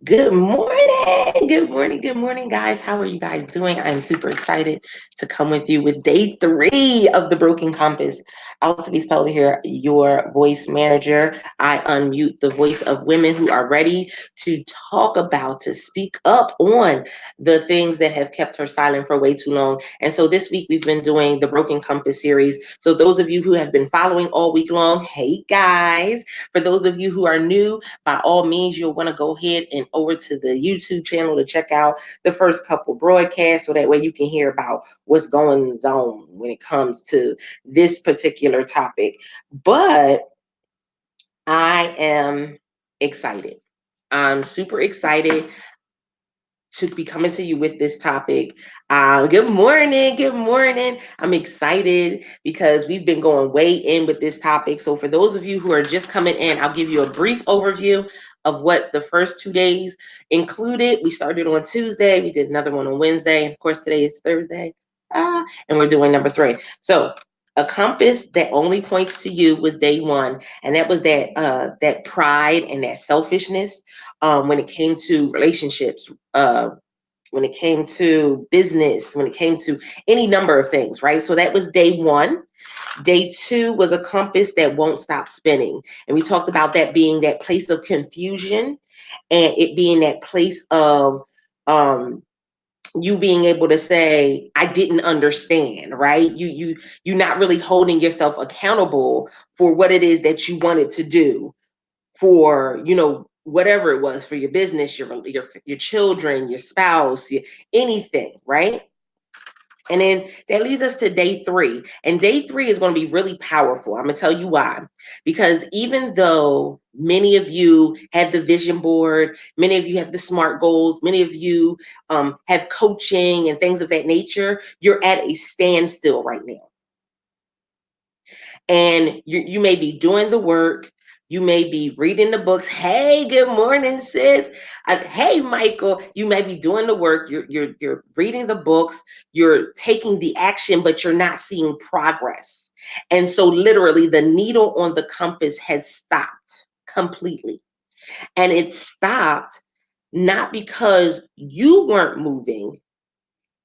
Good morning. Good morning, guys. How are you guys doing? I'm super excited to come with you with day 3 of the Broken Compass. Also be spelled here, your voice manager. I unmute the voice of women who are ready to talk about, to speak up on the things that have kept her silent for way too long. And so this week we've been doing the Broken Compass series. So those of you who have been following all week long, hey guys. For those of you who are new, by all means, you'll want to go ahead and over to the YouTube channel to check out the first couple broadcasts so that way you can hear about what's going on when it comes to this particular topic. But I am excited. I'm super excited to be coming to you with this topic. Good morning. Good morning. I'm excited because we've been going way in with this topic. So, for those of you who are just coming in, I'll give you a brief overview of what the first 2 days included. We started on Tuesday, we did another one on Wednesday, and of course, today is Thursday, and we're doing number 3. So, a compass that only points to you was day 1, and that was that pride and that selfishness when it came to relationships, when it came to business, when it came to any number of things, right? So that was day 1. Day 2 was a compass that won't stop spinning. And we talked about that being that place of confusion and it being that place of you being able to say, I didn't understand, right? You're not really holding yourself accountable for what it is that you wanted to do for, whatever it was, for your business, your children, your spouse, anything, right? And then that leads us to day 3. And day 3 is going to be really powerful. I'm going to tell you why. Because even though many of you have the vision board, many of you have the SMART goals, many of you have coaching and things of that nature, you're at a standstill right now. And you may be doing the work, you may be reading the books. Hey, good morning, sis. Hey, Michael. You may be doing the work. You're reading the books. You're taking the action, but you're not seeing progress. And so, literally, the needle on the compass has stopped completely, and it stopped not because you weren't moving.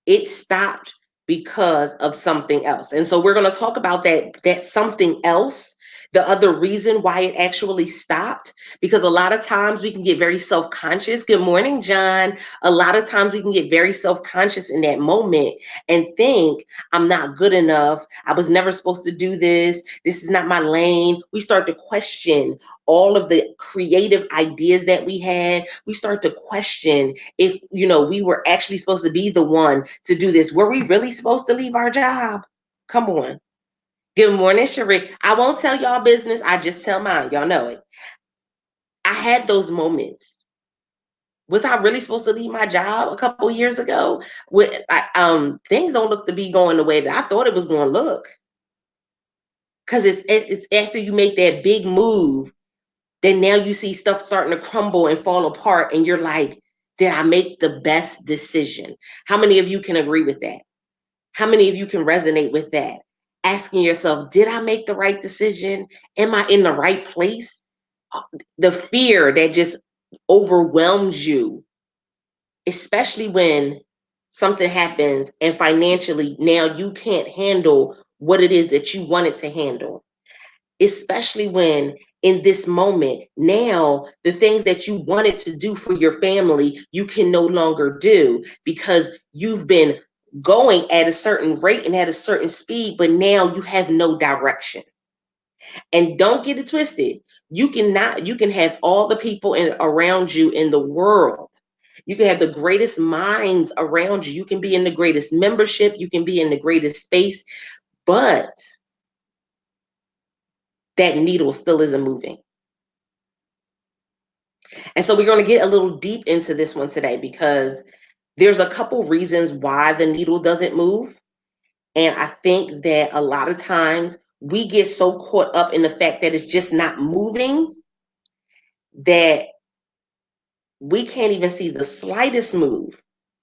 It stopped because of something else. And so we're going to talk about that something else, the other reason why it actually stopped, because a lot of times we can get very self-conscious. Good morning, John. A lot of times we can get very self-conscious in that moment and think, I'm not good enough. I was never supposed to do this. This is not my lane. We start to question all of the creative ideas that we had. We start to question if we were actually supposed to be the one to do this. Were we really supposed to leave our job? Come on. Good morning, Cherie. I won't tell y'all business. I just tell mine. Y'all know it. I had those moments. Was I really supposed to leave my job a couple years ago? Things don't look to be going the way that I thought it was going to look. Because it's after you make that big move, then now you see stuff starting to crumble and fall apart, and you're like, did I make the best decision? How many of you can agree with that? How many of you can resonate with that? Asking yourself, did I make the right decision? Am I in the right place? The fear that just overwhelms you, especially when something happens and financially now you can't handle what it is that you wanted to handle, especially when in this moment now the things that you wanted to do for your family you can no longer do because you've been going at a certain rate and at a certain speed, but now you have no direction. And don't get it twisted, you can have all the people around you in the world, you can have the greatest minds around you, you can be in the greatest membership, you can be in the greatest space, but that needle still isn't moving. And so we're going to get a little deep into this one today because there's a couple reasons why the needle doesn't move. And I think that a lot of times we get so caught up in the fact that it's just not moving that we can't even see the slightest move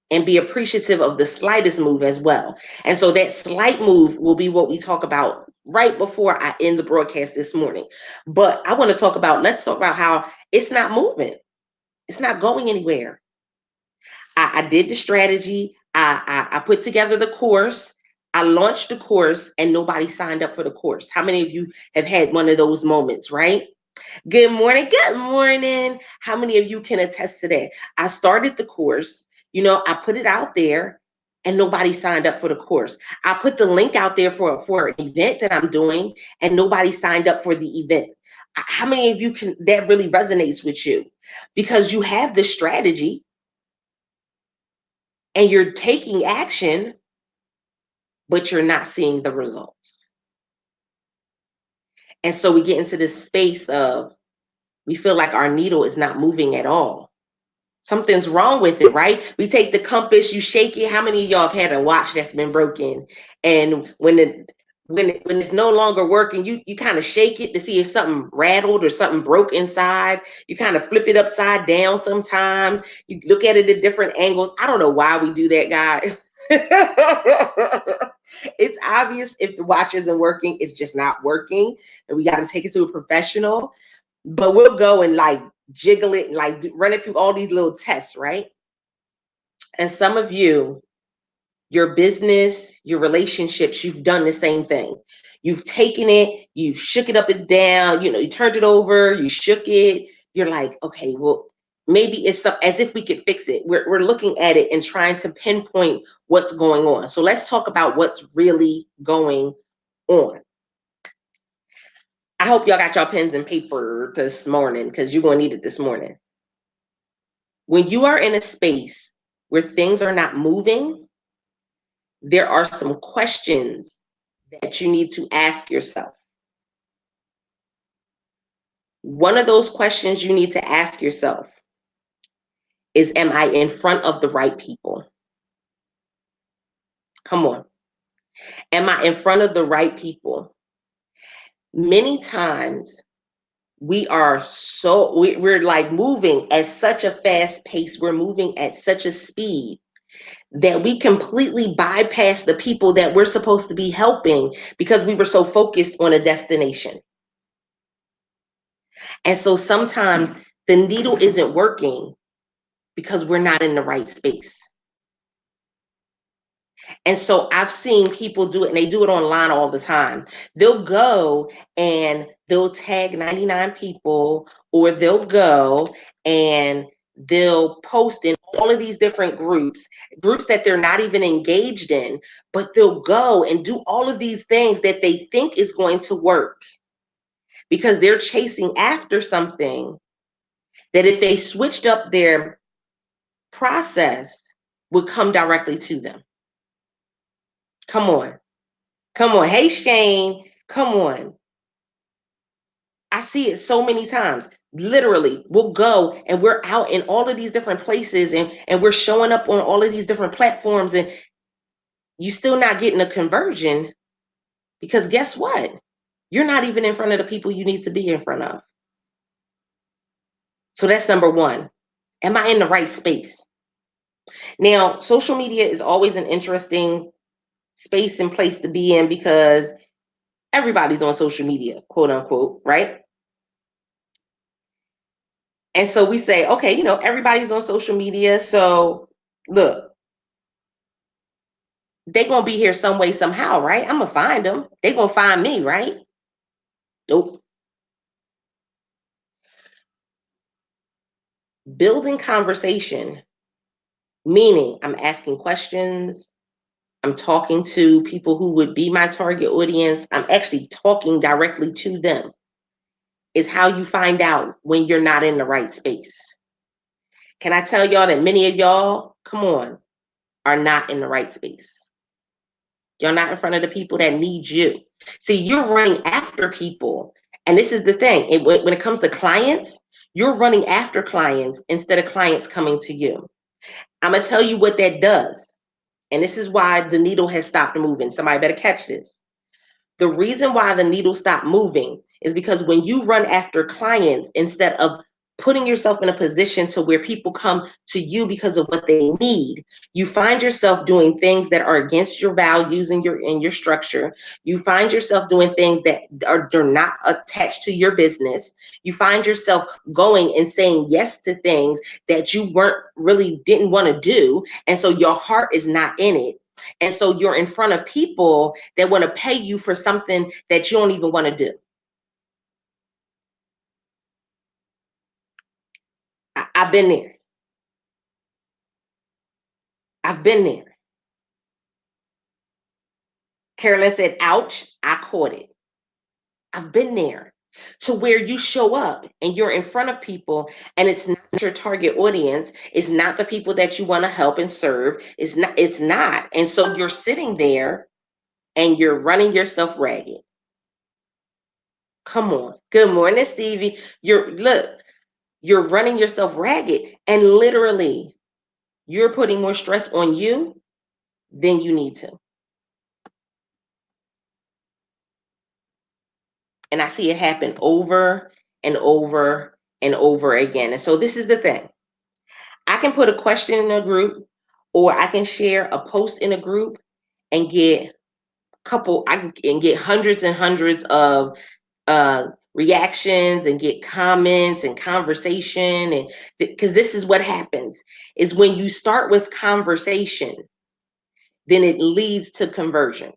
and be appreciative of the slightest move as well. And so that slight move will be what we talk about right before I end the broadcast this morning. But let's talk about how it's not moving. It's not going anywhere. I did the strategy. I put together the course. I launched the course and nobody signed up for the course. How many of you have had one of those moments, right? Good morning. Good morning. How many of you can attest to that? I started the course, I put it out there and nobody signed up for the course. I put the link out there for an event that I'm doing and nobody signed up for the event. How many of you can that really resonates with you? Because you have the strategy and you're taking action, but you're not seeing the results. And so we get into this space of we feel like our needle is not moving at all. Something's wrong with it, right? We take the compass, you shake it. How many of y'all have had a watch that's been broken? And when it's no longer working, you kind of shake it to see if something rattled or something broke inside. You kind of flip it upside down sometimes. You look at it at different angles. I don't know why we do that, guys. It's obvious if the watch isn't working, it's just not working. And we got to take it to a professional. But we'll go and like jiggle it and like run it through all these little tests, right? And some of you, your business, your relationships, you've done the same thing. You've taken it, you shook it up and down, you turned it over, you shook it. You're like, okay, well, maybe it's as if we could fix it. We're looking at it and trying to pinpoint what's going on. So let's talk about what's really going on. I hope y'all got y'all pens and paper this morning because you're going to need it this morning. When you are in a space where things are not moving, there are some questions that you need to ask yourself. One of those questions you need to ask yourself is, am I in front of the right people? Come on. Am I in front of the right people? Many times we're like moving at such a fast pace. We're moving at such a speed that we completely bypass the people that we're supposed to be helping because we were so focused on a destination. And so sometimes the needle isn't working because we're not in the right space. And so I've seen people do it, and they do it online all the time. They'll go and they'll tag 99 people, or they'll go and they'll post in all of these different groups that they're not even engaged in, but they'll go and do all of these things that they think is going to work because they're chasing after something that if they switched up their process would come directly to them. Come on. Come on. Hey, Shane. Come on. I see it so many times. Literally, we'll go and we're out in all of these different places and we're showing up on all of these different platforms and you're still not getting a conversion because guess what? You're not even in front of the people you need to be in front of. So that's number one. Am I in the right space? Now, social media is always an interesting space and place to be in because everybody's on social media, quote unquote, right? And so we say, okay, everybody's on social media. So look, they're going to be here some way, somehow, right? I'm going to find them. They're going to find me, right? Nope. Building conversation, meaning I'm asking questions. I'm talking to people who would be my target audience. I'm actually talking directly to them, is how you find out when you're not in the right space. Can I tell y'all that many of y'all, come on, are not in the right space? You're not in front of the people that need you. See, you're running after people. And this is the thing. When it comes to clients, you're running after clients instead of clients coming to you. I'm going to tell you what that does. And this is why the needle has stopped moving. Somebody better catch this. The reason why the needle stopped moving is because when you run after clients instead of putting yourself in a position to where people come to you because of what they need. You find yourself doing things that are against your values and your structure. You find yourself doing things that are they're not attached to your business. You find yourself going and saying yes to things that you weren't really didn't want to do, and so your heart is not in it. And so you're in front of people that want to pay you for something that you don't even want to do. I've been there. I've been there. Carolyn said, ouch, I caught it. I've been there. To where you show up and you're in front of people and it's not your target audience, it's not the people that you want to help and serve. It's not. And so you're sitting there and you're running yourself ragged. Come on. Good morning, Stevie. You're running yourself ragged and literally you're putting more stress on you than you need to. And I see it happen over and over and over again. And so this is the thing. I can put a question in a group or I can share a post in a group and get get hundreds and hundreds of reactions and get comments and conversation, and because this is what happens is when you start with conversation, then it leads to conversion.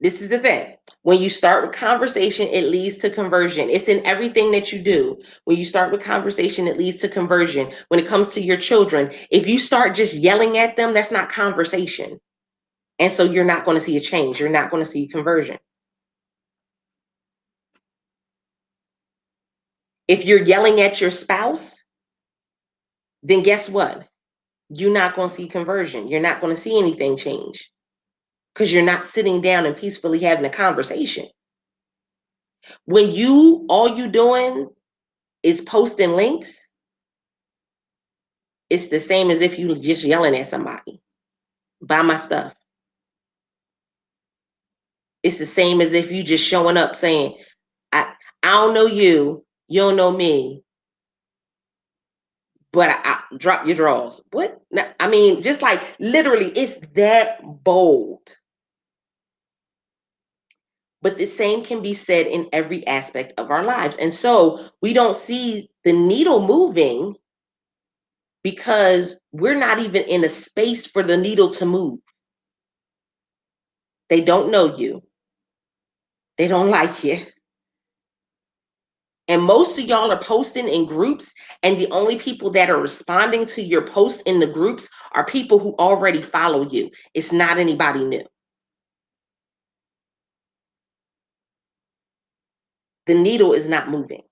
This is the thing. When you start with conversation, it leads to conversion. It's in everything that you do. When you start with conversation, it leads to conversion. When it comes to your children, if you start just yelling at them, that's not conversation. And so you're not going to see a change. You're not going to see conversion. If you're yelling at your spouse, then guess what? You're not going to see conversion. You're not going to see anything change because you're not sitting down and peacefully having a conversation. When all you doing is posting links, it's the same as if you just yelling at somebody. Buy my stuff. It's the same as if you just showing up saying, I don't know you, you don't know me, but I drop your drawers. What? I mean, just like literally, it's that bold. But the same can be said in every aspect of our lives. And so we don't see the needle moving because we're not even in a space for the needle to move. They don't know you. They don't like you. And most of y'all are posting in groups, and the only people that are responding to your post in the groups are people who already follow you. It's not anybody new. The needle is not moving.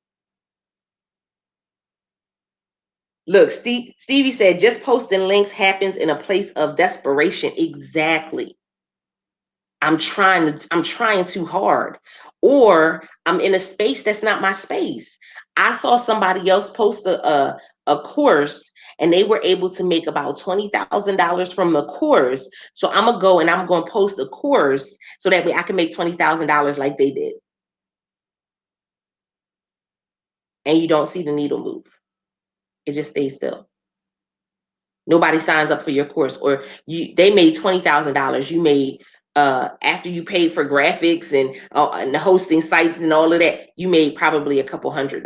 Look, Stevie said just posting links happens in a place of desperation. Exactly. I'm trying too hard, or I'm in a space that's not my space. I saw somebody else post a course and they were able to make about $20,000 from the course. So I'm gonna go and I'm gonna post a course so that way I can make $20,000 like they did. And you don't see the needle move. It just stays still. Nobody signs up for your course, or they made $20,000. You made after you paid for graphics and the hosting sites and all of that, you made probably a couple $100,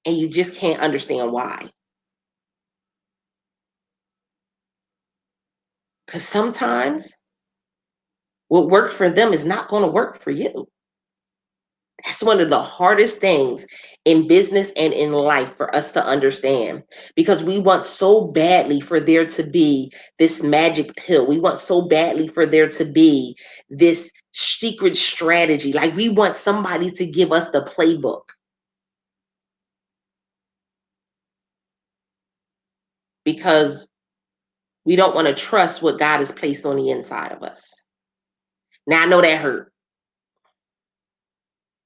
and you just can't understand why. Because sometimes what worked for them is not going to work for you. That's one of the hardest things in business and in life for us to understand, because we want so badly for there to be this magic pill. We want so badly for there to be this secret strategy. Like we want somebody to give us the playbook because we don't want to trust what God has placed on the inside of us. Now, I know that hurt,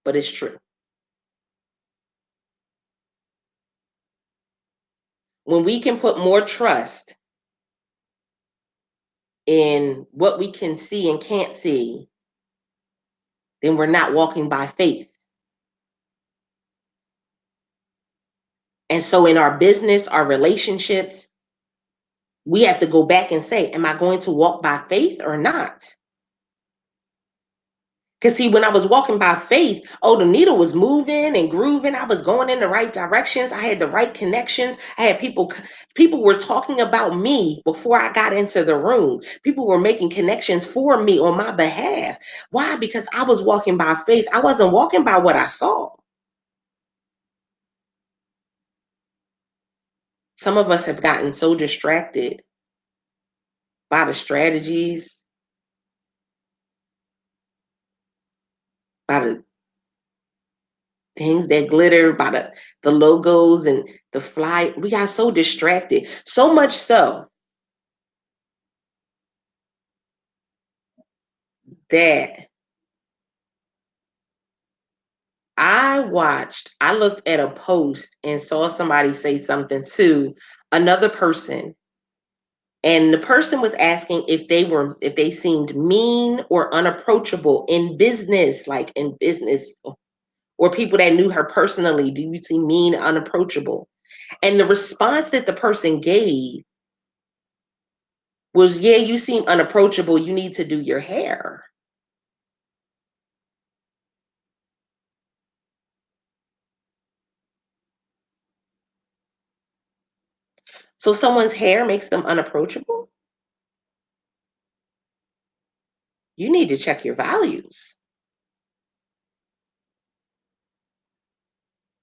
but it's true. When we can put more trust in what we can see and can't see then we're not walking by faith. And so in our business, our relationships, we have to go back and say, am I going to walk by faith or not? Because see, when I was walking by faith, oh, the needle was moving and grooving. I was going in the right directions. I had the right connections. I had people were talking about me before I got into the room. People were making connections for me on my behalf. Why? Because I was walking by faith. I wasn't walking by what I saw. Some of us have gotten so distracted by the strategies, by the things that glitter, by the logos and the fly. We got so distracted. So much so that I looked at a post and saw somebody say something to another person. And the person was asking if they seemed mean or unapproachable in business, like in business, or people that knew her personally. Do you seem mean, unapproachable? And the response that the person gave was, yeah, you seem unapproachable. You need to do your hair. So someone's hair makes them unapproachable? You need to check your values.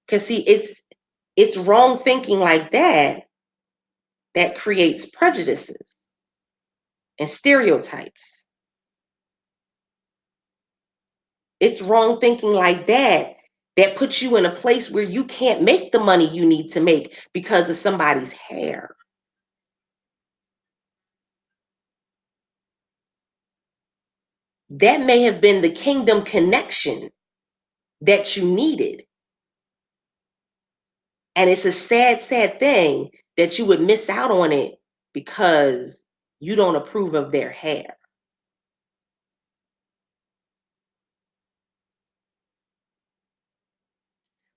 Because see, it's wrong thinking like that that creates prejudices and stereotypes. It's wrong thinking like that that puts you in a place where you can't make the money you need to make because of somebody's hair. That may have been the kingdom connection that you needed. And it's a sad, sad thing that you would miss out on it because you don't approve of their hair.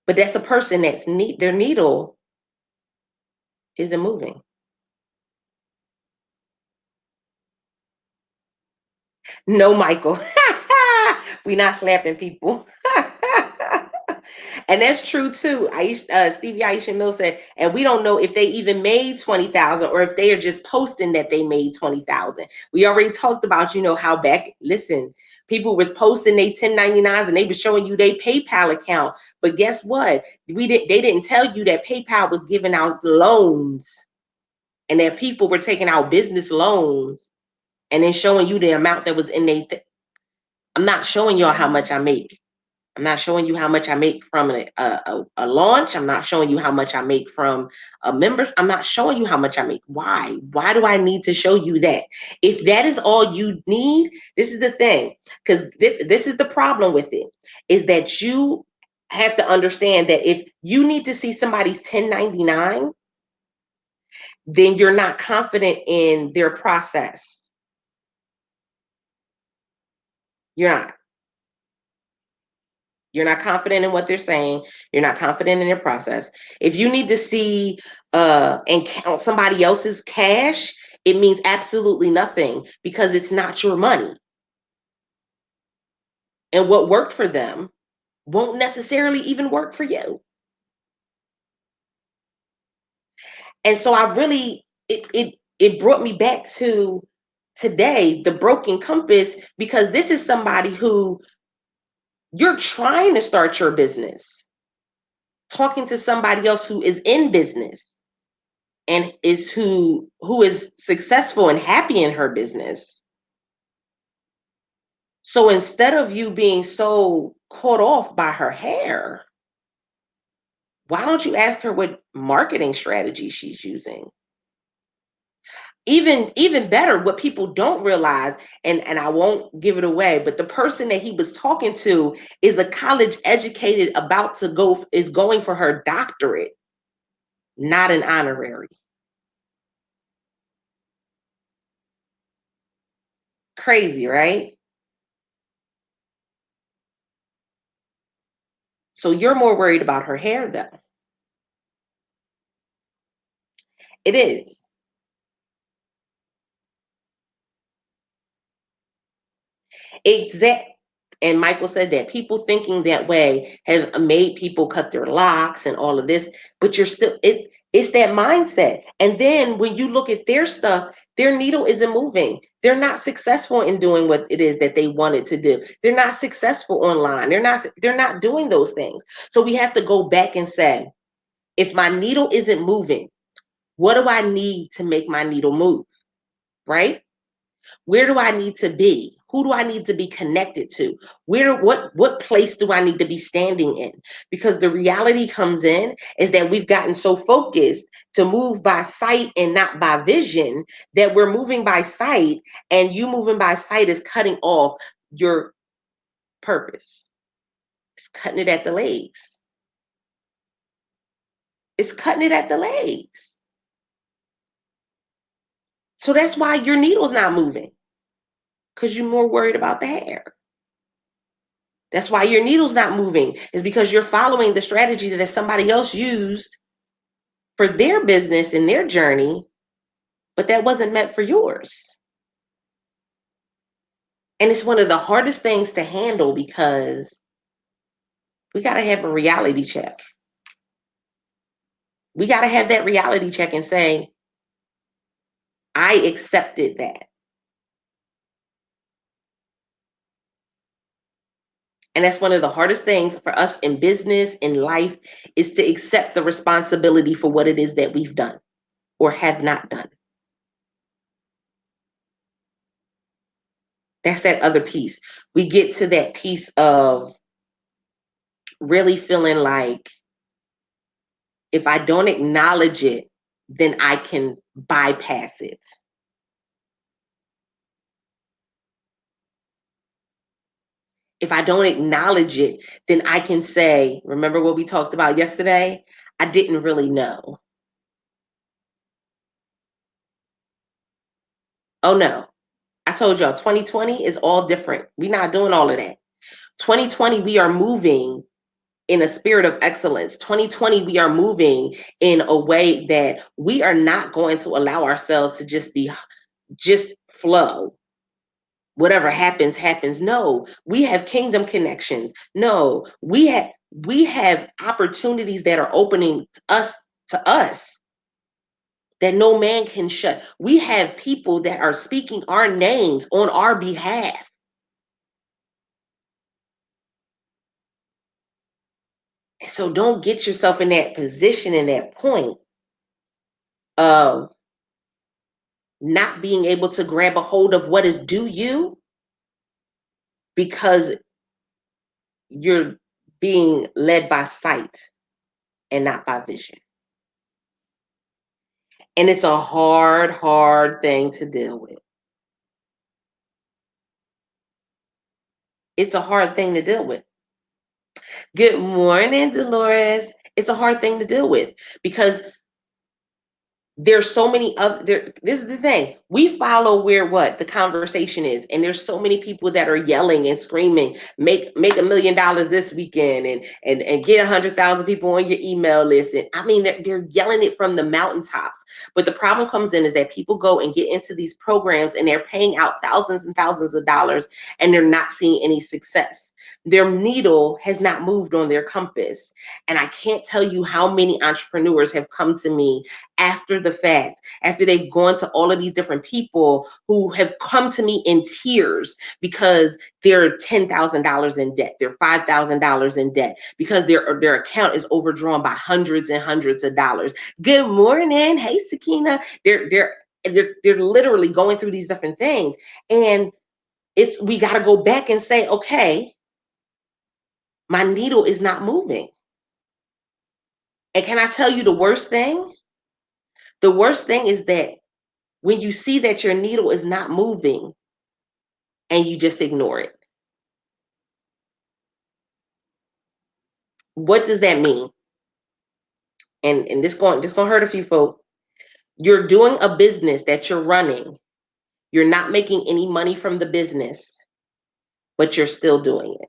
But that's a person that's their needle isn't moving. No, Michael. We not slapping people. And that's true too. Stevie Aisha Mills said, and we don't know if they even made 20,000 or if they are just posting that they made 20,000. We already talked about, how back. Listen, people was posting they 1099s and they were showing you their PayPal account. But guess what? They didn't tell you that PayPal was giving out loans and that people were taking out business loans and then showing you the amount that was in their. I'm not showing y'all how much I make. I'm not showing you how much I make from a launch. I'm not showing you how much I make from a member. I'm not showing you how much I make. Why? Why do I need to show you that? If that is all you need, this is the thing, because this is the problem with it, is that you have to understand that if you need to see somebody's 1099, then you're not confident in their process. You're not. You're not confident in what they're saying. You're not confident in their process. If you need to see and count somebody else's cash, it means absolutely nothing because it's not your money. And what worked for them won't necessarily even work for you. And so I really it brought me back to today, the broken compass, because this is somebody who you're trying to start your business, talking to somebody else who is in business and is who is successful and happy in her business. So instead of you being so caught off by her hair, why don't you ask her what marketing strategy she's using? Even better, what people don't realize, and I won't give it away, but the person that he was talking to is a college educated about to go is going for her doctorate, not an honorary. Crazy, right? So you're more worried about her hair, though. It is. Exact. And Michael said that people thinking that way have made people cut their locks and all of this, but you're still it's that mindset. And then when you look at their stuff, their needle isn't moving. They're not successful in doing what it is that they wanted to do. They're not successful online. They're not doing those things. So we have to go back and say, if my needle isn't moving, what do I need to make my needle move? Right? Where do I need to be? Who do I need to be connected to? What place do I need to be standing in? Because the reality comes in is that we've gotten so focused to move by sight and not by vision that we're moving by sight, and you moving by sight is cutting off your purpose. It's cutting it at the legs. It's cutting it at the legs. So that's why your needle's not moving, because you're more worried about the hair. That's why your needle's not moving, is because you're following the strategy that somebody else used for their business and their journey, but that wasn't meant for yours. And it's one of the hardest things to handle because we got to have a reality check. We got to have that reality check and say, I accepted that. And that's one of the hardest things for us in business, in life, is to accept the responsibility for what it is that we've done or have not done. That's that other piece. We get to that piece of really feeling like if I don't acknowledge it, then I can bypass it. If I don't acknowledge it, then I can say, remember what we talked about yesterday? I didn't really know. Oh no. I told y'all 2020 is all different. We're not doing all of that. 2020, we are moving in a spirit of excellence. 2020, we are moving in a way that we are not going to allow ourselves to just flow. Whatever happens, happens. No, we have kingdom connections. No, we have opportunities that are opening to us that no man can shut. We have people that are speaking our names on our behalf. So don't get yourself in that position, in that point of not being able to grab a hold of what is due you because you're being led by sight and not by vision. And it's a hard, hard thing to deal with. It's a hard thing to deal with. Good morning, Dolores. It's a hard thing to deal with because there's so many other this is the thing, we follow where what the conversation is, and there's so many people that are yelling and screaming, make $1 million this weekend, and get 100,000 people on your email list. And I mean, they're yelling it from the mountaintops. But the problem comes in is that people go and get into these programs and they're paying out thousands and thousands of dollars, and they're not seeing any success. Their needle has not moved on their compass. And I can't tell you how many entrepreneurs have come to me after the fact, after they've gone to all of these different people who have come to me in tears because they're $10,000 in debt, they're $5,000 in debt because their account is overdrawn by hundreds and hundreds of dollars. Good morning, hey Sakina. They're literally going through these different things, and we got to go back and say, okay, my needle is not moving. And can I tell you the worst thing? The worst thing is that when you see that your needle is not moving and you just ignore it. What does that mean? And this going hurt a few folks. You're doing a business that you're running. You're not making any money from the business, but you're still doing it.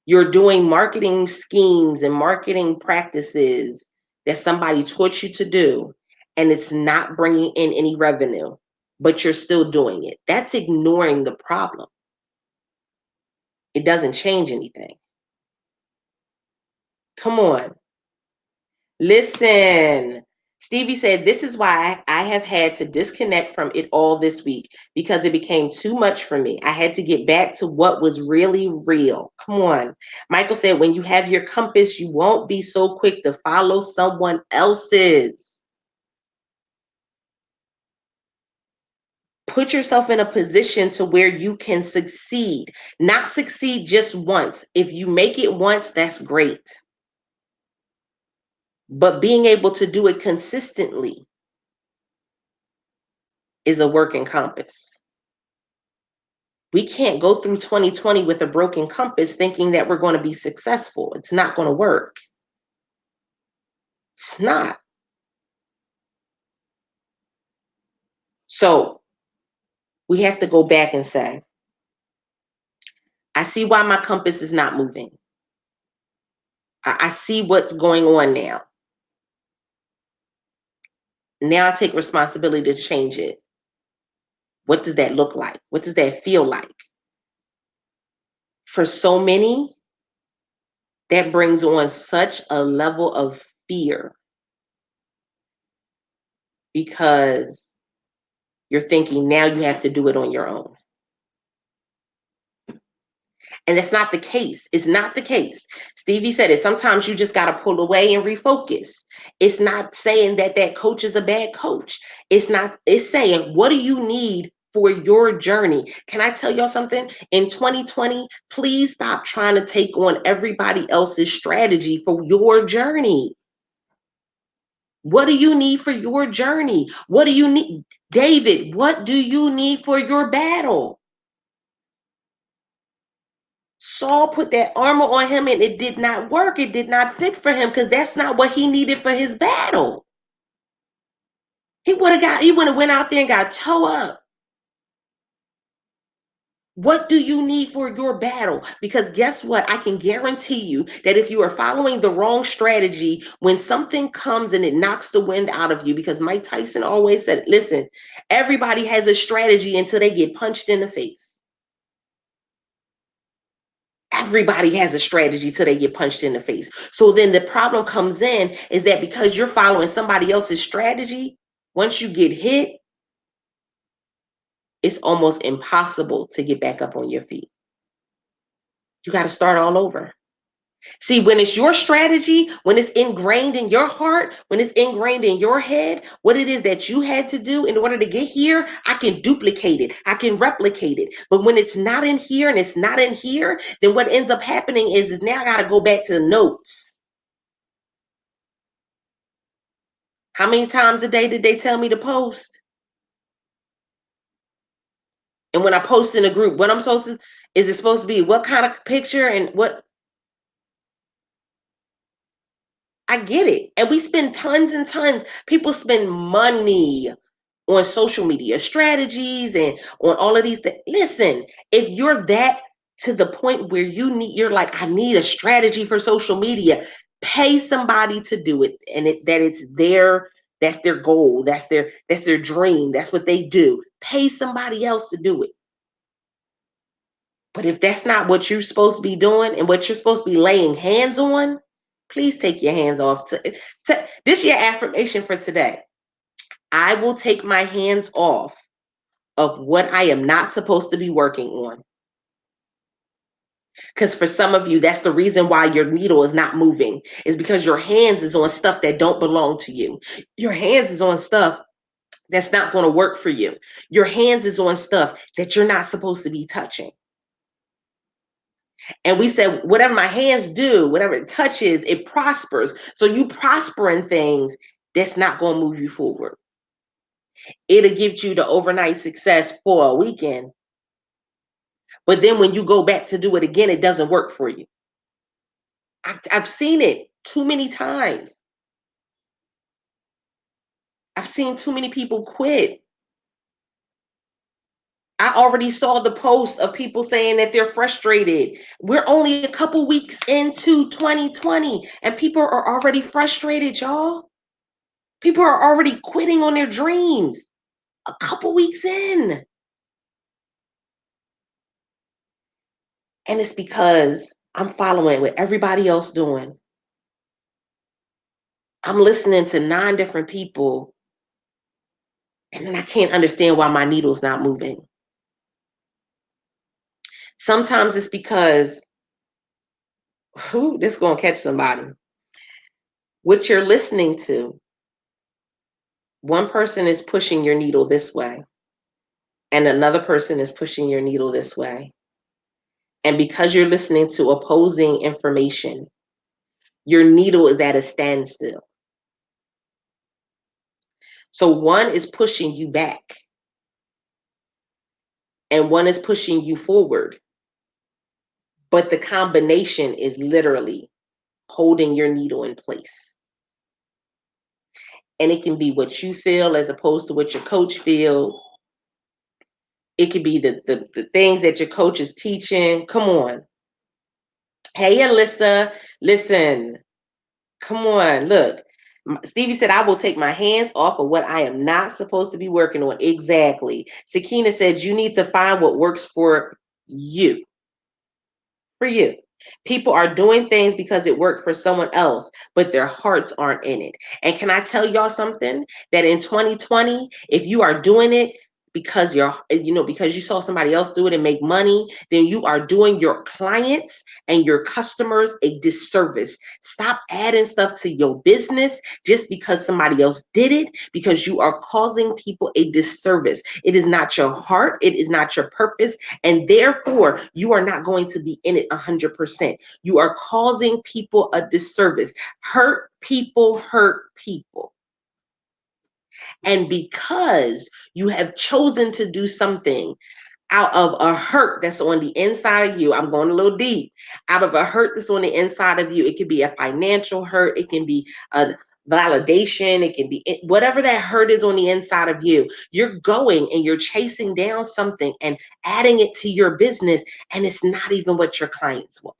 You're doing marketing schemes and marketing practices that somebody taught you to do, and it's not bringing in any revenue, but you're still doing it. That's ignoring the problem. It doesn't change anything. Come on. Listen. Stevie said, this is why I have had to disconnect from it all this week because it became too much for me. I had to get back to what was really real. Come on. Michael said, when you have your compass, you won't be so quick to follow someone else's. Put yourself in a position to where you can succeed, not succeed just once. If you make it once, that's great. But being able to do it consistently is a working compass. We can't go through 2020 with a broken compass thinking that we're going to be successful. It's not going to work. It's not. So we have to go back and say, I see why my compass is not moving. I see what's going on now. Now I take responsibility to change it. What does that look like? What does that feel like? For so many, that brings on such a level of fear because you're thinking now you have to do it on your own. And it's not the case. It's not the case. Stevie said it. Sometimes you just got to pull away and refocus. It's not saying that that coach is a bad coach. It's not, it's saying, what do you need for your journey? Can I tell y'all something? In 2020, please stop trying to take on everybody else's strategy for your journey. What do you need for your journey? What do you need? David, what do you need for your battle? Saul put that armor on him and it did not work. It did not fit for him because that's not what he needed for his battle. He would have went out there and got toe up. What do you need for your battle? Because guess what? I can guarantee you that if you are following the wrong strategy, when something comes and it knocks the wind out of you, because Mike Tyson always said, listen, everybody has a strategy until they get punched in the face. Everybody has a strategy till they get punched in the face. So then the problem comes in is that because you're following somebody else's strategy, once you get hit, it's almost impossible to get back up on your feet. You got to start all over. See, when it's your strategy, when it's ingrained in your heart, when it's ingrained in your head, what it is that you had to do in order to get here, I can duplicate it. I can replicate it. But when it's not in here and it's not in here, then what ends up happening is now I got to go back to the notes. How many times a day did they tell me to post? And when I post in a group, what I'm supposed to, is it supposed to be what kind of picture and what? I get it. And we spend tons and tons. People spend money on social media strategies and on all of these things. Listen, if you're that to the point where you're like, I need a strategy for social media, pay somebody to do it, and that's their goal, that's their dream, that's what they do. Pay somebody else to do it. But if that's not what you're supposed to be doing and what you're supposed to be laying hands on, please take your hands off. This is your affirmation for today. I will take my hands off of what I am not supposed to be working on. Because for some of you, that's the reason why your needle is not moving, is because your hands is on stuff that don't belong to you. Your hands is on stuff that's not going to work for you. Your hands is on stuff that you're not supposed to be touching. And we said, whatever my hands do, whatever it touches, it prospers. So you prosper in things that's not going to move you forward. It'll give you the overnight success for a weekend. But then when you go back to do it again, it doesn't work for you. I've seen it too many times. I've seen too many people quit I already saw the post of people saying that they're frustrated. We're only a couple weeks into 2020 and people are already frustrated, y'all. People are already quitting on their dreams a couple weeks in. And it's because I'm following what everybody else doing. I'm listening to 9 different people, and then I can't understand why my needle's not moving. Sometimes it's because, this is going to catch somebody. What you're listening to, one person is pushing your needle this way, and another person is pushing your needle this way. And because you're listening to opposing information, your needle is at a standstill. So one is pushing you back, and one is pushing you forward. But the combination is literally holding your needle in place. And it can be what you feel as opposed to what your coach feels. It could be the things that your coach is teaching. Come on. Hey, Alyssa, listen. Come on, look. Stevie said, I will take my hands off of what I am not supposed to be working on. Exactly. Sakina said, you need to find what works for you. For you. People are doing things because it worked for someone else, but their hearts aren't in it. And can I tell y'all something? That in 2020, if you are doing it because because you saw somebody else do it and make money, then you are doing your clients and your customers a disservice. Stop adding stuff to your business just because somebody else did it, because you are causing people a disservice. It is not your heart, it is not your purpose, and therefore you are not going to be in it 100%. You are causing people a disservice. Hurt people hurt people. And because you have chosen to do something out of a hurt that's on the inside of you, I'm going a little deep, out of a hurt that's on the inside of you, it could be a financial hurt, it can be a validation, it can be whatever that hurt is on the inside of you. You're going and you're chasing down something and adding it to your business, and it's not even what your clients want.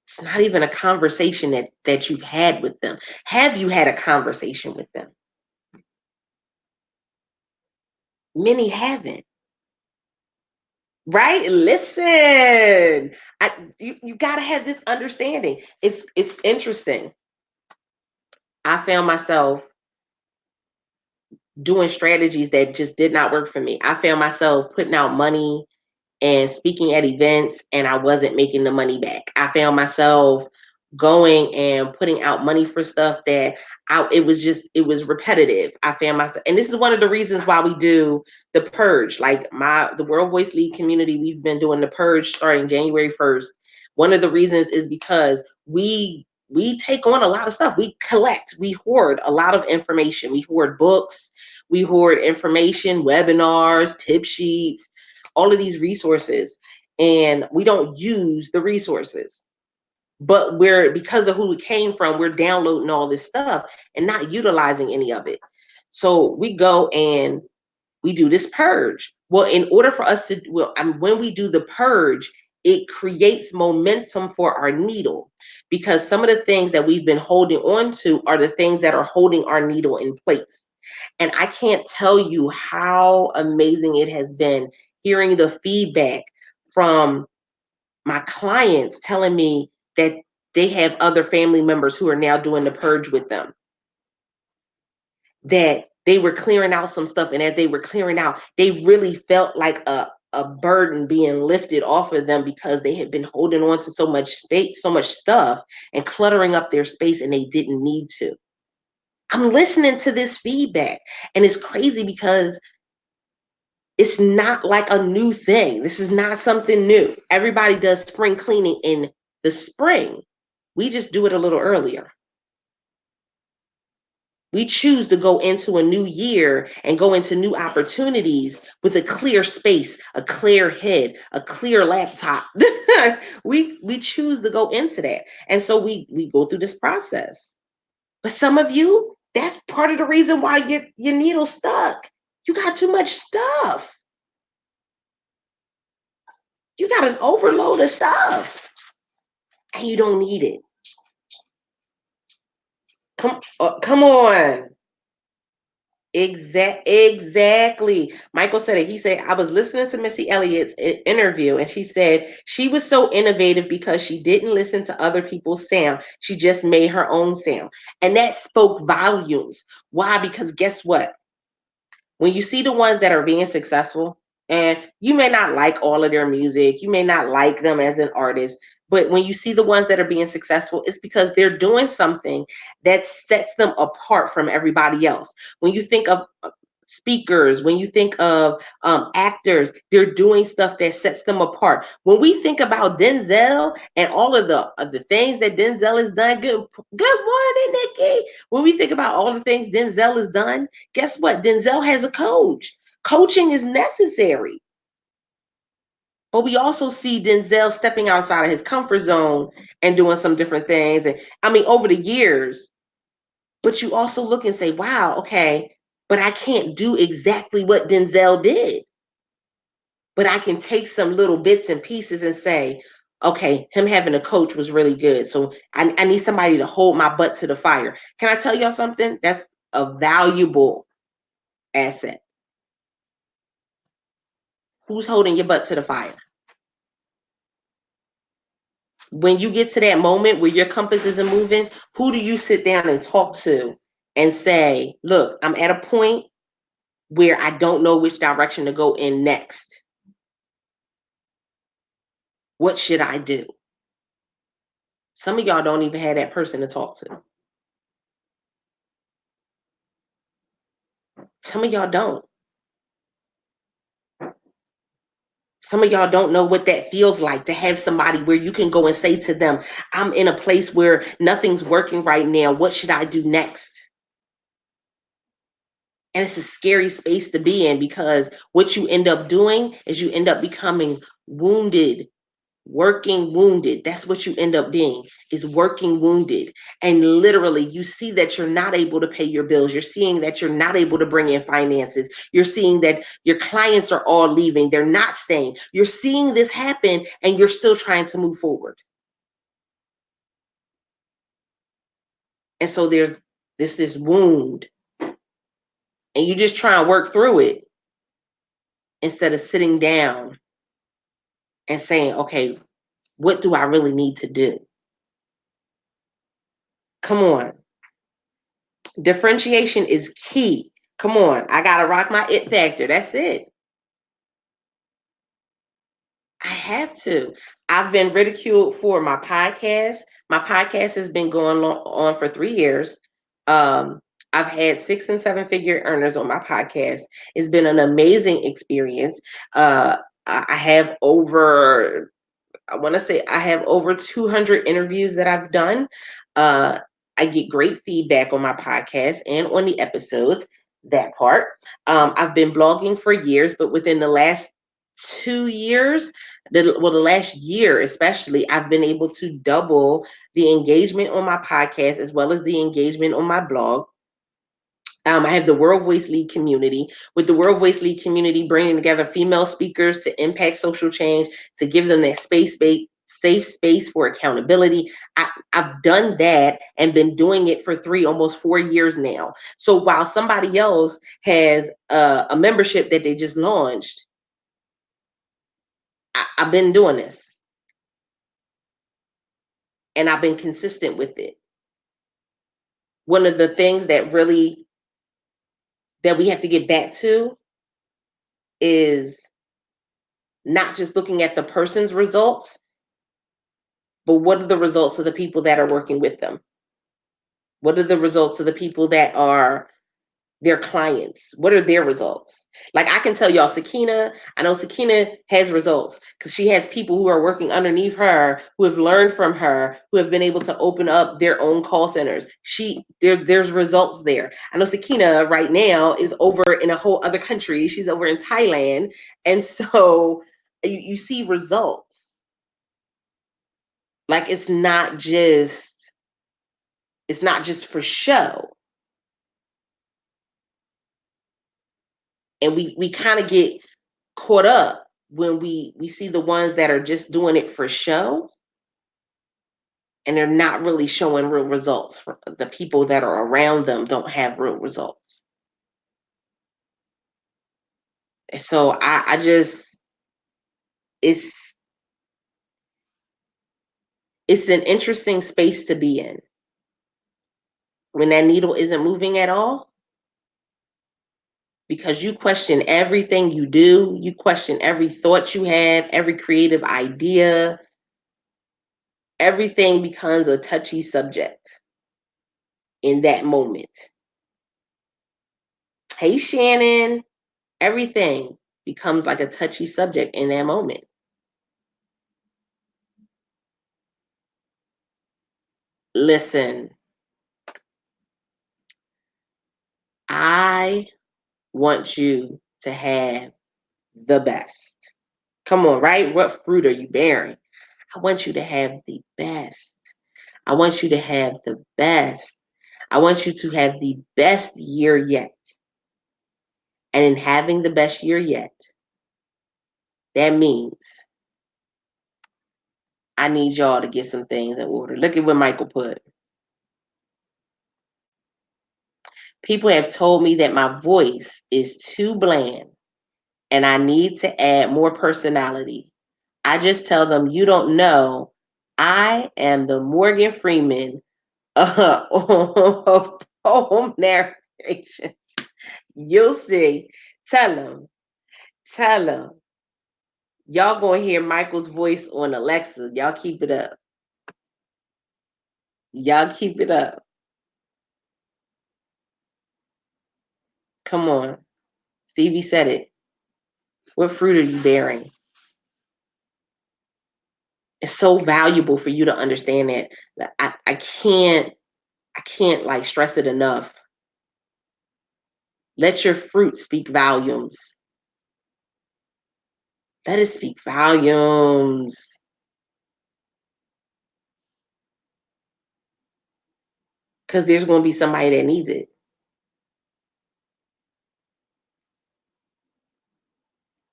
It's not even a conversation that you've had with them. Have you had a conversation with them? Many haven't. Right? Listen. You got to have this understanding. It's interesting. I found myself doing strategies that just did not work for me. I found myself putting out money and speaking at events, and I wasn't making the money back. I found myself going and putting out money for stuff that it was repetitive. I found myself, and this is one of the reasons why we do the purge. Like the World Voice League community, we've been doing the purge starting January 1st. One of the reasons is because we take on a lot of stuff. We collect, we hoard a lot of information. We hoard books, we hoard information, webinars, tip sheets, all of these resources, and we don't use the resources. But because of who we came from, we're downloading all this stuff and not utilizing any of it. So we go and we do this purge. Well, in order for us to, when we do the purge, it creates momentum for our needle, because some of the things that we've been holding on to are the things that are holding our needle in place. And I can't tell you how amazing it has been hearing the feedback from my clients telling me that they have other family members who are now doing the purge with them, that they were clearing out some stuff, and as they were clearing out, they really felt like a burden being lifted off of them, because they had been holding on to so much space, so much stuff, and cluttering up their space, and they didn't need to. I'm listening to this feedback, and it's crazy because it's not like a new thing. This is not something new. Everybody does spring cleaning in the spring. We just do it a little earlier. We choose to go into a new year and go into new opportunities with a clear space, a clear head, a clear laptop. we choose to go into that. And so we go through this process. But some of you, That's part of the reason why your needle's stuck. You got too much stuff. You got an overload of stuff, and you don't need it. Come on. Exactly. Michael said it. He said, I was listening to Missy Elliott's interview, and she said she was so innovative because she didn't listen to other people's sound. She just made her own sound. And that spoke volumes. Why? Because guess what? When you see the ones that are being successful, and you may not like all of their music, you may not like them as an artist, but when you see the ones that are being successful, it's because they're doing something that sets them apart from everybody else. When you think of speakers, when you think of actors, they're doing stuff that sets them apart. When we think about Denzel and all of the things that Denzel has done, good morning, Nikki. When we think about all the things Denzel has done, guess what? Denzel has a coach. Coaching is necessary. But we also see Denzel stepping outside of his comfort zone and doing some different things. And I mean, over the years, but you also look and say, wow, okay, but I can't do exactly what Denzel did. But I can take some little bits and pieces and say, okay, him having a coach was really good. So I need somebody to hold my butt to the fire. Can I tell y'all something? That's a valuable asset. Who's holding your butt to the fire? When you get to that moment where your compass isn't moving, who do you sit down and talk to and say, look, I'm at a point where I don't know which direction to go in next. What should I do? Some of y'all don't even have that person to talk to. Some of y'all don't. Some of y'all don't know what that feels like to have somebody where you can go and say to them, I'm in a place where nothing's working right now. What should I do next? And it's a scary space to be in, because what you end up doing is you end up becoming wounded, working wounded. That's what you end up being, is working wounded. And literally you see that you're not able to pay your bills. You're seeing that you're not able to bring in finances. You're seeing that your clients are all leaving. They're not staying. You're seeing this happen, and you're still trying to move forward. And so there's this wound, and you just try and work through it instead of sitting down and saying, okay, what do I really need to do? Come on. Differentiation is key. Come on. I got to rock my it factor. That's it. I have to. I've been ridiculed for my podcast. My podcast has been going on for 3 years. Um, I've had 6 and 7 figure earners on my podcast. It's been an amazing experience. I have over, I want to say I have over 200 interviews that I've done. Uh, I get great feedback on my podcast and on the episodes, that part. I've been blogging for years, but within the last 2 years, the last year especially, I've been able to double the engagement on my podcast as well as the engagement on my blog. I have the World Voice League community. With the World Voice League community, bringing together female speakers to impact social change, to give them that safe space for accountability. I've done that and been doing it for almost 4 years now. So while somebody else has a membership that they just launched, I've been doing this, and I've been consistent with it. One of the things that really that we have to get back to is not just looking at the person's results, but what are the results of the people that are working with them? What are the results of the people that are their clients? What are their results? Like, I can tell y'all, Sakina, I know Sakina has results because she has people who are working underneath her, who have learned from her, who have been able to open up their own call centers. There's results there. I know Sakina right now is over in a whole other country. She's over in Thailand. And so you see results. Like, it's not just for show. And we kind of get caught up when we see the ones that are just doing it for show, and they're not really showing real results. For the people that are around them don't have real results. So I just, it's it's an interesting space to be in when that needle isn't moving at all, because you question everything you do, you question every thought you have, every creative idea, everything becomes a touchy subject in that moment. Hey, Shannon, everything becomes like a touchy subject in that moment. Listen, I want you to have the best. Come on, right? What fruit are you bearing? I want you to have the best. I want you to have the best. I want you to have the best year yet. And in having the best year yet, that means I need y'all to get some things in order. Look at what Michael put. People have told me that my voice is too bland and I need to add more personality. I just tell them, you don't know. I am the Morgan Freeman of poem narration. You'll see. Tell them. Tell them. Y'all gonna hear Michael's voice on Alexa. Y'all keep it up. Y'all keep it up. Come on. Stevie said it. What fruit are you bearing? It's so valuable for you to understand that. I can't like stress it enough. Let your fruit speak volumes. Let it speak volumes. Because there's going to be somebody that needs it.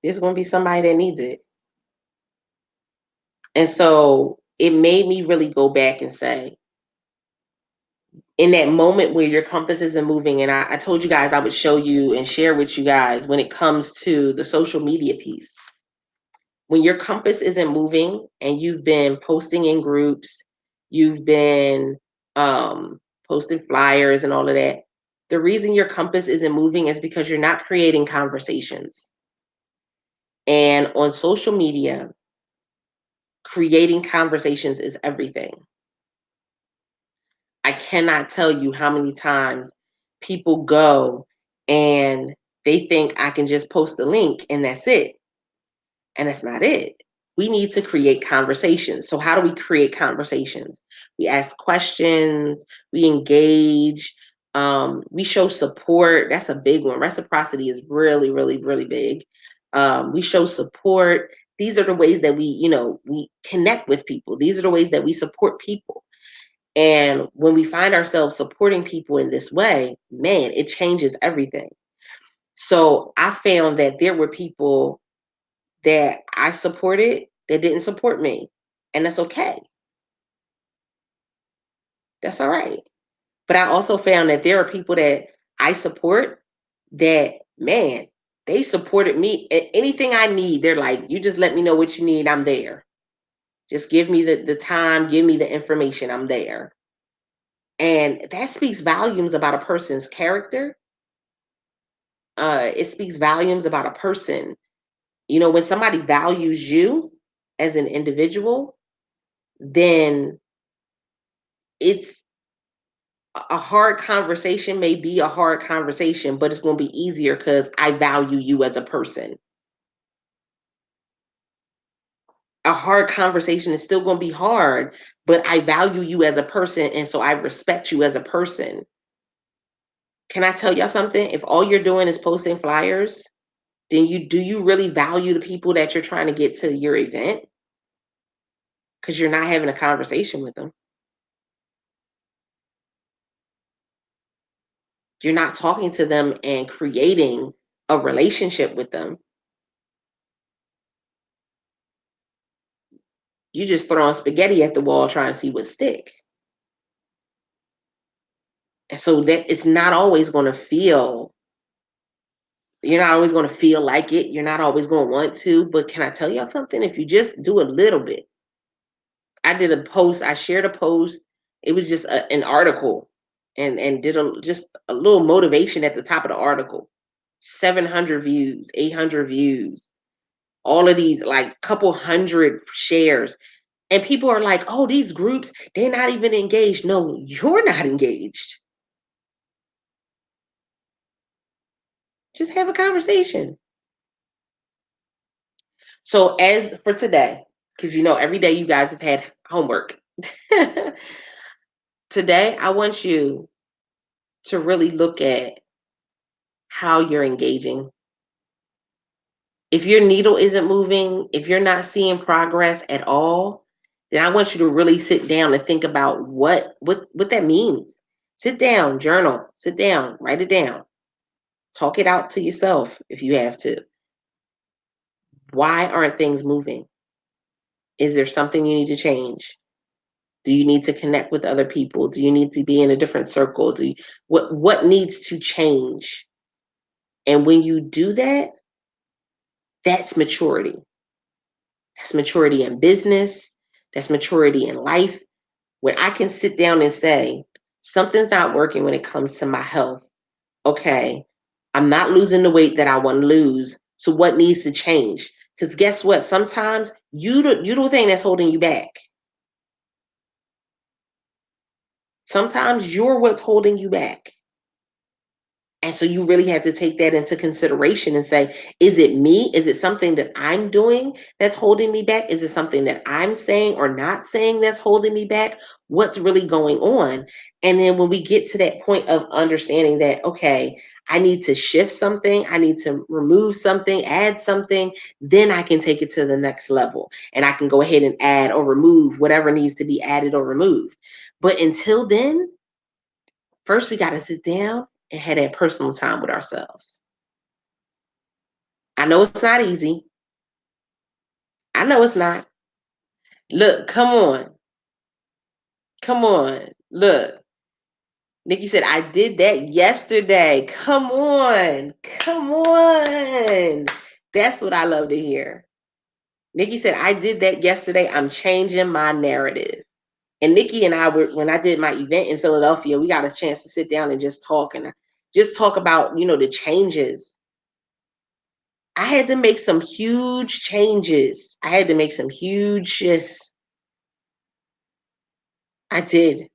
There's going to be somebody that needs it. And so it made me really go back and say, in that moment where your compass isn't moving, and I told you guys I would show you and share with you guys when it comes to the social media piece. When your compass isn't moving and you've been posting in groups, you've been posting flyers and all of that, the reason your compass isn't moving is because you're not creating conversations. And on social media, creating conversations is everything. I cannot tell you how many times people go and they think I can just post a link and that's it. And that's not it. We need to create conversations. So, how do we create conversations? We ask questions, we engage, we show support. That's a big one. Reciprocity is really, really, really big. We show support. These are the ways that we connect with people. These are the ways that we support people. And when we find ourselves supporting people in this way, man, it changes everything. So I found that there were people that I supported that didn't support me. And that's okay. That's all right. But I also found that there are people that I support that, man, they supported me. Anything I need, they're like, you just let me know what you need. I'm there. Just give me the time, give me the information. I'm there. And that speaks volumes about a person's character. It speaks volumes about a person. When somebody values you as an individual, then it's a hard conversation may be a hard conversation, but it's going to be easier because I value you as a person. A hard conversation is still going to be hard, but I value you as a person. And so I respect you as a person. Can I tell y'all something? If all you're doing is posting flyers, then do you really value the people that you're trying to get to your event? Because you're not having a conversation with them. You're not talking to them and creating a relationship with them. You just throwing spaghetti at the wall trying to see what stick. And so that it's not always going to feel, you're not always going to feel like it. You're not always going to want to. But can I tell y'all something? If you just do a little bit, I did a post, I shared a post. It was just an article and did just a little motivation at the top of the article. 700 views, 800 views, all of these, like couple hundred shares. And people are like, oh, these groups, they're not even engaged. No, you're not engaged. Just have a conversation. So, as for today, because every day you guys have had homework, today I want you to really look at how you're engaging. If your needle isn't moving, if you're not seeing progress at all, then I want you to really sit down and think about what that means. Sit down, journal, sit down, write it down, talk it out to yourself if you have to. Why aren't things moving? Is there something you need to change? Do you need to connect with other people? Do you need to be in a different circle? What needs to change? And when you do that, that's maturity. That's maturity in business. That's maturity in life. When I can sit down and say, something's not working when it comes to my health. Okay, I'm not losing the weight that I want to lose. So what needs to change? Because guess what? Sometimes you the thing that's holding you back. Sometimes you're what's holding you back. And so you really have to take that into consideration and say, is it me? Is it something that I'm doing that's holding me back? Is it something that I'm saying or not saying that's holding me back? What's really going on? And then when we get to that point of understanding that, okay, I need to shift something, I need to remove something, add something, then I can take it to the next level. And I can go ahead and add or remove whatever needs to be added or removed. But until then, first we got to sit down and have that personal time with ourselves. I know it's not easy. I know it's not. Look, come on. Come on. Look. Nikki said, I did that yesterday. Come on. Come on. That's what I love to hear. Nikki said, I did that yesterday. I'm changing my narrative. And Nikki and I were, when I did my event in Philadelphia, we got a chance to sit down and just talk about, the changes. I had to make some huge changes. I had to make some huge shifts. I did.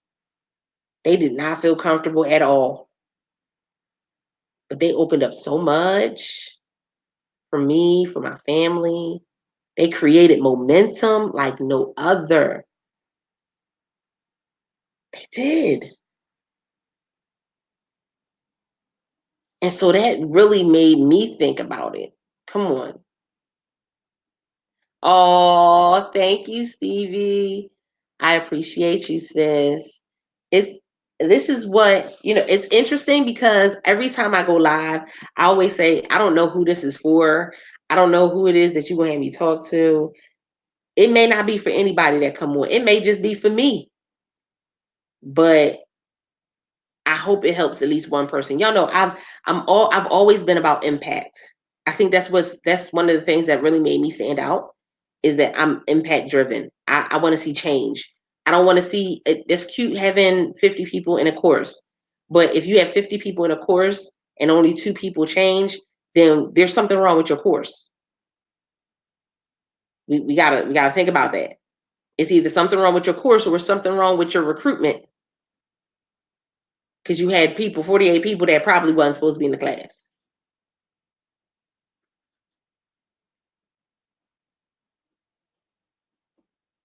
They did not feel comfortable at all, but they opened up so much for me, for my family. They created momentum like no other. They did. And so that really made me think about it. Come on. Oh, thank you, Stevie. I appreciate you, sis. It's This is what, it's interesting because every time I go live, I always say, I don't know who this is for. I don't know who it is that you're gonna have me talk to. It may not be for anybody that come on. It may just be for me. But I hope it helps at least one person. Y'all know I've always been about impact. I think that's one of the things that really made me stand out is that I'm impact driven. I want to see change. I don't want to see it's cute having 50 people in a course, but if you have 50 people in a course and only 2 people change, then there's something wrong with your course. We gotta think about that. It's either something wrong with your course or something wrong with your recruitment because you had 48 people that probably wasn't supposed to be in the class.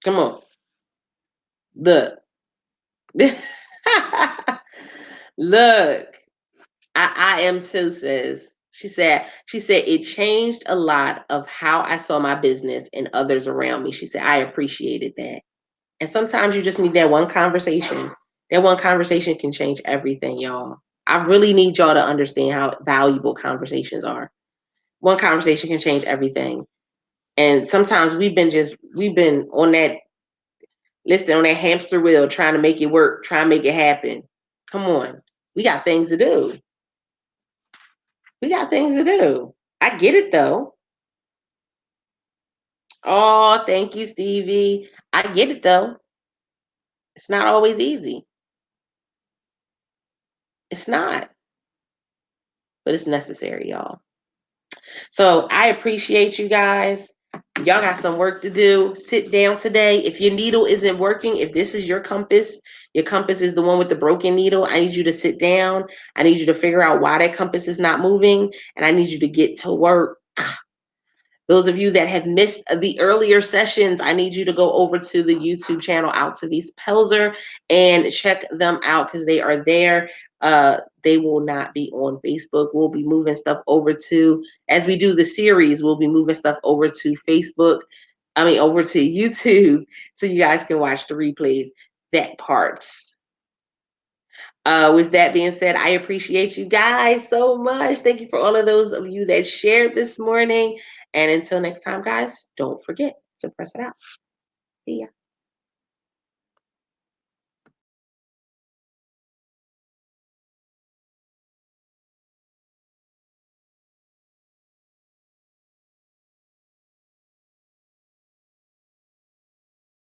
Come on, look. Look, I am too, sis. She said it changed a lot of how I saw my business and others around me. She said, I appreciated that. And sometimes you just need that one conversation. That one conversation can change everything, y'all. I really need y'all to understand how valuable conversations are. One conversation can change everything. And sometimes we've been on that listed on that hamster wheel trying to make it work, trying to make it happen. Come on. We got things to do. We got things to do. I get it though. Oh, thank you, Stevie. I get it though. It's not always easy. It's not, but it's necessary, y'all. So I appreciate you guys. Y'all got some work to do. Sit down today. If your needle isn't working, if this is your compass is the one with the broken needle, I need you to sit down. I need you to figure out why that compass is not moving, and I need you to get to work. Those of you that have missed the earlier sessions, I need you to go over to the YouTube channel Altavis Pelzer and check them out because they are there. They will not be on Facebook. We'll be moving stuff over to, as we do the series, we'll be moving stuff over to Facebook. I mean, over to YouTube so you guys can watch the replays, that parts. With that being said, I appreciate you guys so much. Thank you for all of those of you that shared this morning. And until next time, guys, don't forget to press it out. See ya.